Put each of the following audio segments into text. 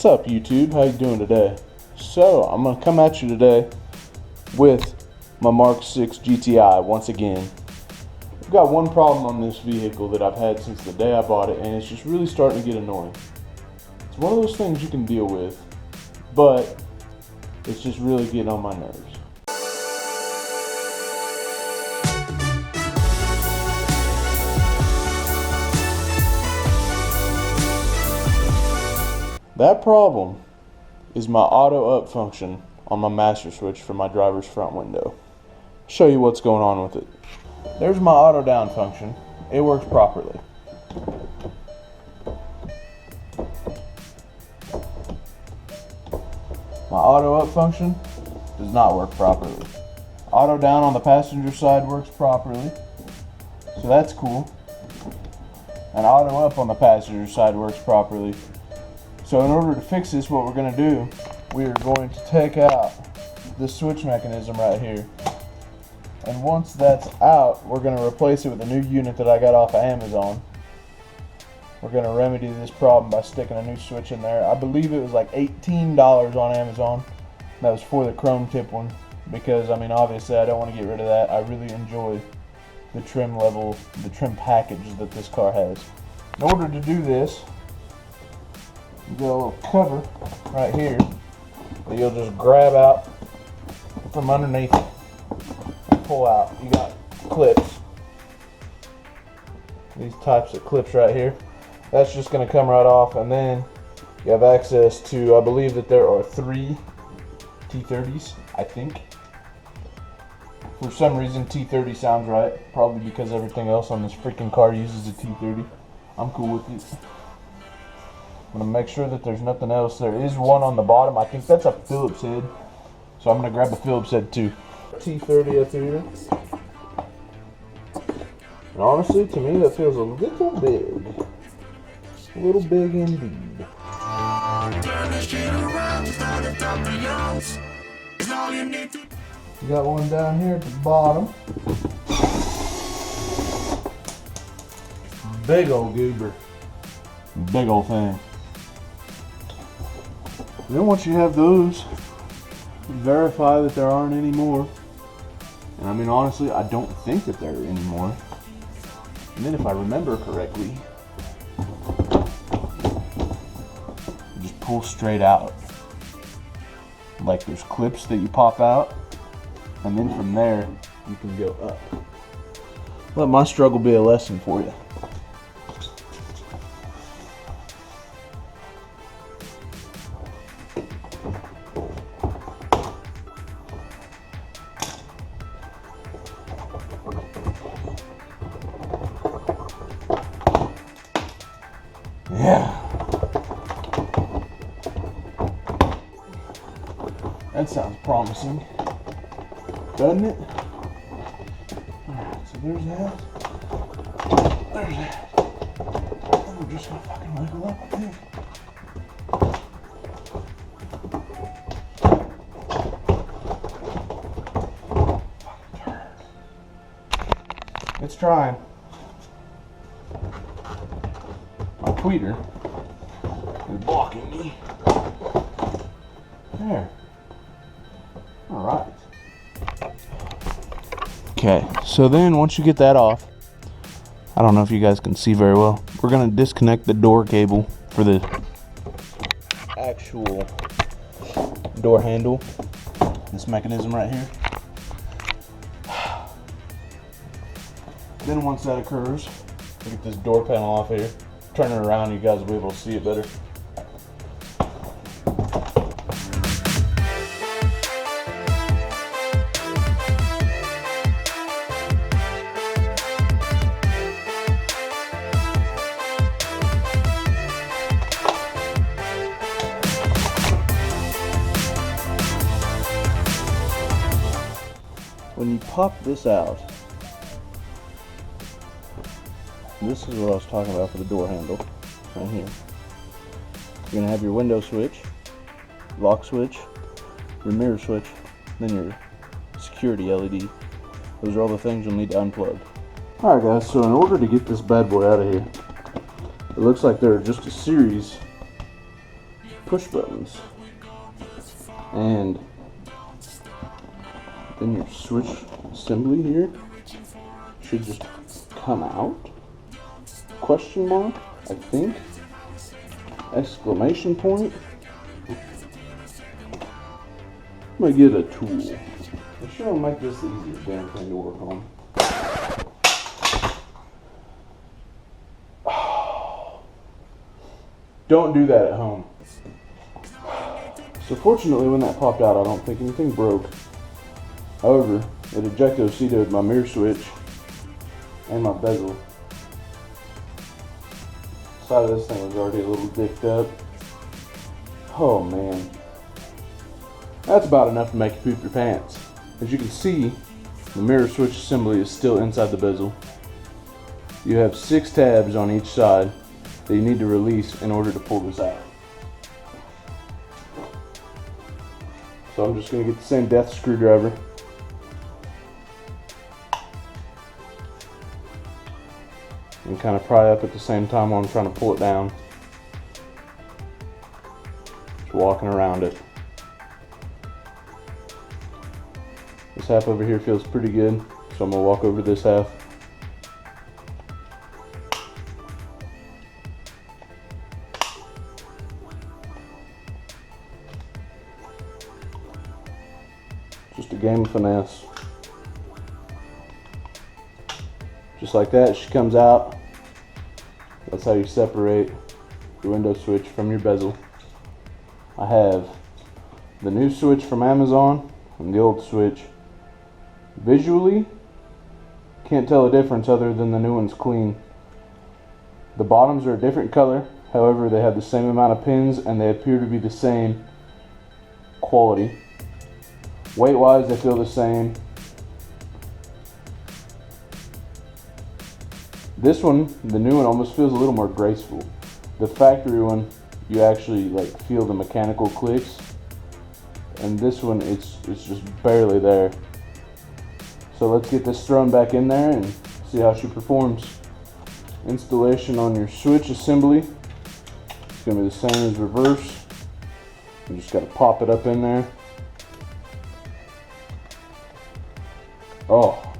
What's up, YouTube? How you doing today? So I'm gonna come at you today with my MK6 GTI once again. I've got one problem on this vehicle that I've had since the day I bought it, and it's just really starting to get annoying. It's one of those things you can deal with, but it's just really getting on my nerves. That problem is my auto up function on my master switch for my driver's front window. I'll show you what's going on with it. There's my auto down function. It works properly. My auto up function does not work properly. Auto down on the passenger side works properly, so that's cool. And auto up on the passenger side works properly. So in order to fix this, what we're going to do, we are going to take out this switch mechanism right here. And once that's out, we're going to replace it with a new unit that I got off of Amazon. We're going to remedy this problem by sticking a new switch in there. I believe it was like $18 on Amazon. That was for the chrome tip one, because I mean obviously I don't want to get rid of that. I really enjoy the trim level, the trim package that this car has. In order to do this, you got a little cover right here that you'll just grab out from underneath and pull out. You got clips, these types of clips right here. That's just going to come right off, and then you have access to, I believe that there are 3 T30s, I think. For some reason T30 sounds right, probably because everything else on this freaking car uses a T30. I'm cool with it. I'm going to make sure that there's nothing else. There is one on the bottom. I think that's a Phillips head. So I'm going to grab the Phillips head too. T30 up here. And honestly, to me, that feels a little big. A little big indeed. You got one down here at the bottom. Big old goober. Big old thing. And then once you have those, verify that there aren't any more. And I mean honestly, I don't think that there are any more. And then if I remember correctly, you just pull straight out. Like there's clips that you pop out, and then from there you can go up. Let my struggle be a lesson for you. Yeah, that sounds promising, doesn't it? Alright, so there's that. There's that. And we're just gonna fucking wiggle up, I think. Fucking turn. It's trying. My tweeter is blocking me. There. Alright. Okay, so then once you get that off, I don't know if you guys can see very well, we're going to disconnect the door cable for the actual door handle. This mechanism right here. Then once that occurs, we get this door panel off here. Turn it around, you guys will be able to see it better. When you pop this out, this is what I was talking about for the door handle, right here. You're going to have your window switch, lock switch, your mirror switch, then your security LED. Those are all the things you'll need to unplug. Alright guys, so in order to get this bad boy out of here, it looks like there are just a series push buttons. And then your switch assembly here should just come out. Question mark, I think. Exclamation point. I'm gonna get a tool. I'm sure I'll make this the easiest damn thing to work on. Don't do that at home. So fortunately when that popped out, I don't think anything broke. However, it ejecto-seated my mirror switch and my bezel. The side of this thing was already a little dicked up. Oh man. That's about enough to make you poop your pants. As you can see, the mirror switch assembly is still inside the bezel. You have 6 tabs on each side that you need to release in order to pull this out. So I'm just going to get the same death screwdriver. And kind of pry up at the same time while I'm trying to pull it down. Just walking around it. This half over here feels pretty good, so I'm going to walk over this half. Just a game of finesse. Just like that, she comes out. That's how you separate your window switch from your bezel. I have the new switch from Amazon and the old switch. Visually, can't tell a difference other than the new one's clean. The bottoms are a different color, however they have the same amount of pins and they appear to be the same quality. Weight wise they feel the same. This one, the new one, almost feels a little more graceful. The factory one, you actually like feel the mechanical clicks, and this one it's just barely there. So let's get this thrown back in there and see how she performs. Installation on your switch assembly. It's going to be the same as reverse. You just got to pop it up in there. Oh,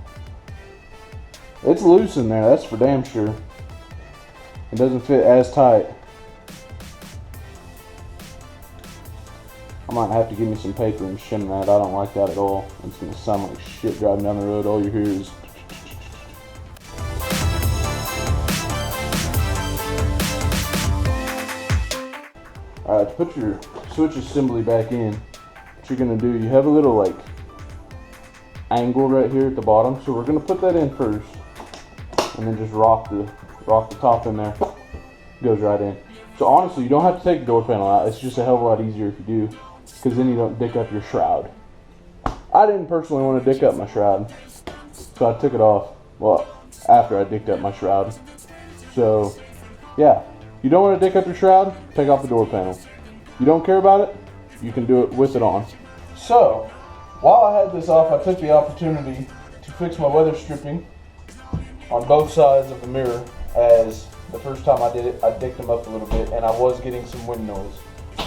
it's loose in there, that's for damn sure. It doesn't fit as tight. I might have to give me some paper and shim that. I don't like that at all. It's going to sound like shit driving down the road. All you hear is... Alright, to put your switch assembly back in, what you're going to do, you have a little like angle right here at the bottom. So we're going to put that in first. And then just rock the top in there. Goes right in. So honestly, you don't have to take the door panel out. It's just a hell of a lot easier if you do, because then you don't dick up your shroud. I didn't personally want to dick up my shroud, so I took it off. Well, after I dicked up my shroud. So yeah, you don't want to dick up your shroud, take off the door panel. You don't care about it, you can do it with it on. So while I had this off, I took the opportunity to fix my weather stripping on both sides of the mirror, as the first time I did it, I dicked them up a little bit and I was getting some wind noise.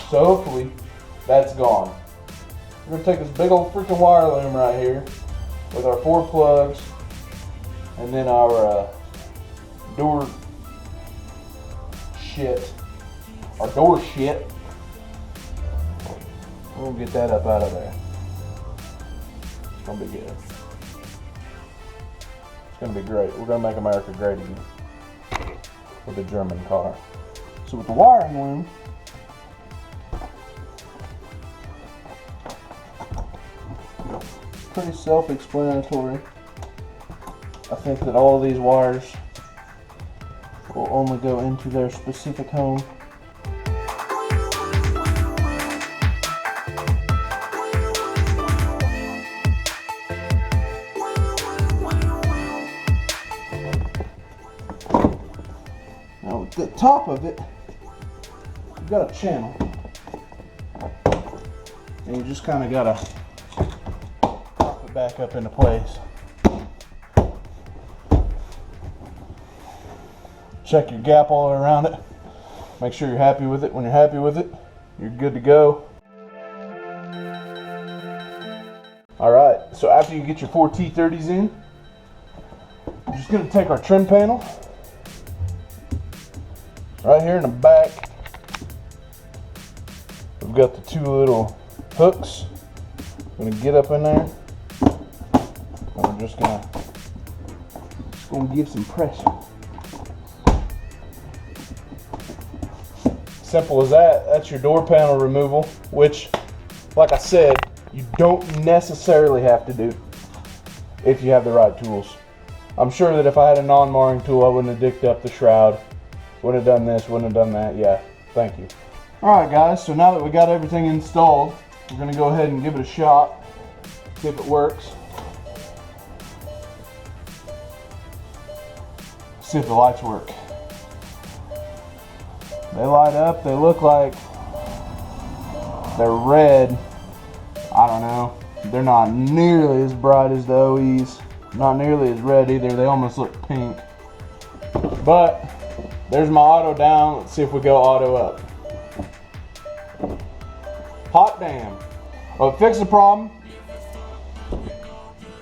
So hopefully that's gone. We're going to take this big old freaking wire loom right here with our 4 plugs and then our door shit. We're going to get that up out of there. It's going to be good. It's going to be great. We're going to make America great again with a German car. So with the wiring loom, pretty self-explanatory. I think that all these wires will only go into their specific home. Now with the top of it, you've got a channel, and you just kind of gotta pop it back up into place. Check your gap all around it. Make sure you're happy with it. When you're happy with it, you're good to go. Alright, so after you get your 4 T30s in, we're just going to take our trim panel right here in the back. We've got the 2 little hooks. I'm going to get up in there, and we're just going to give some pressure. Simple as that. That's your door panel removal, which, like I said, you don't necessarily have to do if you have the right tools. I'm sure that if I had a non-marring tool, I wouldn't have dicked up the shroud, wouldn't have done this, wouldn't have done that. Yeah, thank you. Alright guys, so now that we got everything installed, we're going to go ahead and give it a shot, see if it works. See if the lights work. They light up, they look like they're red. I don't know. They're not nearly as bright as the OEs. Not nearly as red either. They almost look pink. But there's my auto down. Let's see if we go auto up. Hot damn. Well, it fixed the problem.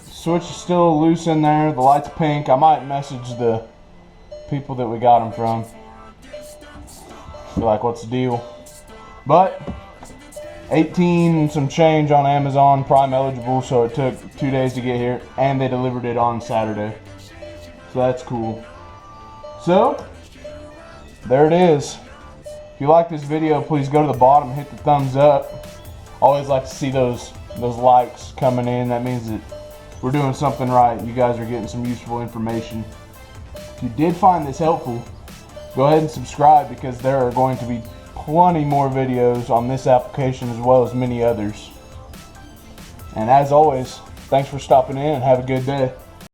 Switch is still loose in there. The light's pink. I might message the people that we got them from. Be like, what's the deal? But 18 and some change on Amazon Prime eligible, so it took 2 days to get here, and they delivered it on Saturday, so that's cool. So there it is. If you like this video, please go to the bottom and hit the thumbs up. Always like to see those likes coming in. That means that we're doing something right. You guys are getting some useful information. If you did find this helpful, go ahead and subscribe, because there are going to be plenty more videos on this application as well as many others. And as always, thanks for stopping in and have a good day.